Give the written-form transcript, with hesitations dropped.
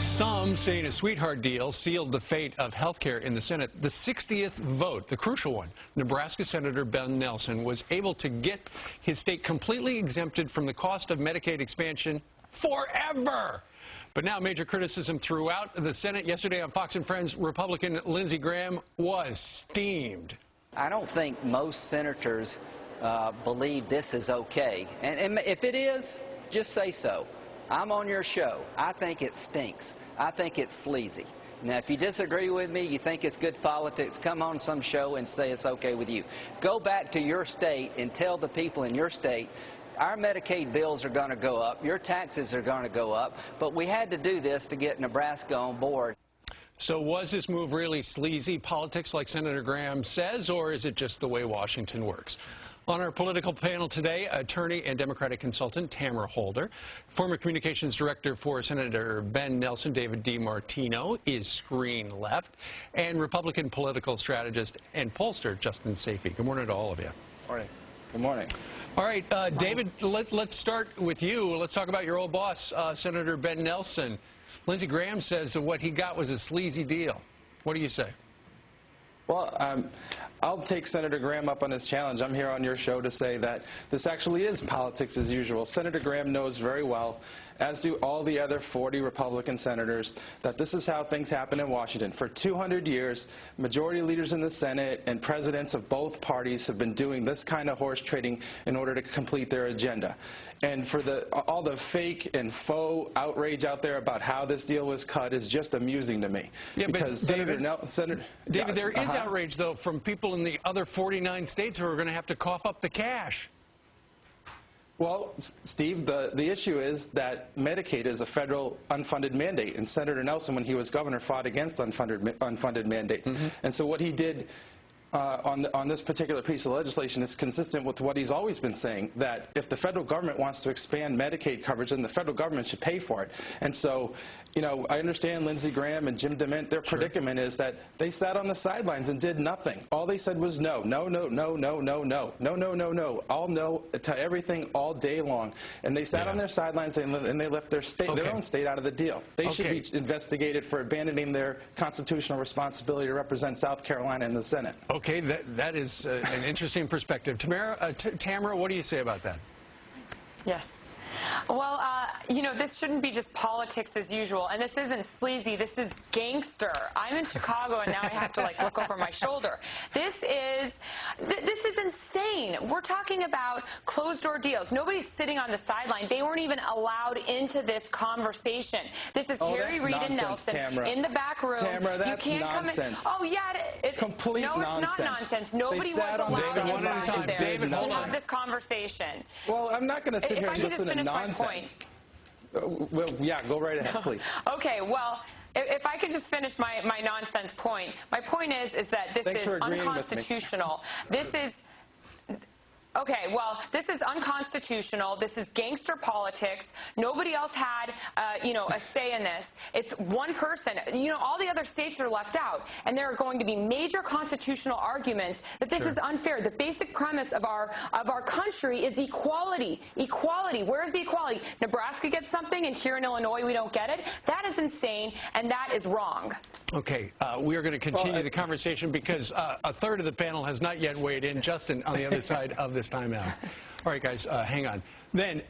Some saying a sweetheart deal sealed the fate of health care in the Senate. The 60th vote, the crucial one, Nebraska Senator Ben Nelson was able to get his state completely exempted from the cost of Medicaid expansion forever. But now major criticism throughout the Senate. Yesterday on Fox and Friends, Republican Lindsey Graham was steamed. I don't think most senators believe this is okay. And if it is, just say so. I'm on your show. I think it stinks. I think it's sleazy. Now, if you disagree with me, you think it's good politics, come on some show and say it's okay with you. Go back to your state and tell the people in your state, our Medicaid bills are going to go up, your taxes are going to go up, but we had to do this to get Nebraska on board. So was this move really sleazy politics like Senator Graham says, or is it just the way Washington works? On our political panel today, attorney and Democratic consultant Tamara Holder, former communications director for Senator Ben Nelson, David D. Martino, is screen left, and Republican political strategist and pollster Justin Safey. Good morning to all of you. Morning. Good morning. All right, David, let's start with you. Let's talk about your old boss, Senator Ben Nelson. Lindsey Graham says that what he got was a sleazy deal. What do you say? Well, I'll take Senator Graham up on his challenge. I'm here on your show to say that this actually is politics as usual. Senator Graham knows very well, as do all the other 40 Republican senators, that this is how things happen in Washington. For 200 years, majority leaders in the Senate and presidents of both parties have been doing this kind of horse trading in order to complete their agenda. And for all the fake and faux outrage out there about how this deal was cut is just amusing to me. Yeah, because David, there is outrage, though, from people in the other 49 states who are going to have to cough up the cash. Well, Steve, the issue is that Medicaid is a federal unfunded mandate, and Senator Nelson, when he was governor, fought against unfunded mandates. And so what he did on this particular piece of legislation is consistent with what he's always been saying, that if the federal government wants to expand Medicaid coverage, then the federal government should pay for it. And so, you know, I understand Lindsey Graham and Jim DeMint, their predicament is that they sat on the sidelines and did nothing. All they said was no, no, no, no, no, no, no, no, no, no, no, all no to everything all day long. And they sat on their sidelines and they left their state, their own state out of the deal. They should be investigated for abandoning their constitutional responsibility to represent South Carolina in the Senate. Okay, that is an interesting perspective. Tamara, what do you say about that? Yes. Well, you know, this shouldn't be just politics as usual, and this isn't sleazy, this is gangster. I'm in Chicago, and now I have to, like, look over my shoulder. This is insane. We're talking about closed-door deals. Nobody's sitting on the sideline. They weren't even allowed into this conversation. This is Harry Reid and Nelson in the back room. Tamara, that's you can't nonsense. Come in. Oh, yeah. Complete nonsense. No, it's not nonsense. Nobody was allowed inside there to have this conversation. Well, I'm not going to sit here and listen to nonsense. Well, yeah, go right ahead, please. Okay, well, if I could just finish my nonsense point. My point is that this is unconstitutional. This is... Okay, well, this is unconstitutional. This is gangster politics. Nobody else had, you know, a say in this. It's one person. You know, all the other states are left out, and there are going to be major constitutional arguments that this is unfair. The basic premise of our country is equality. Equality. Where is the equality? Nebraska gets something, and here in Illinois we don't get it. That is insane, and that is wrong. Okay, we are going to continue the conversation because a third of the panel has not yet weighed in. Justin on the other side of this timeout. All right, guys, hang on. Then.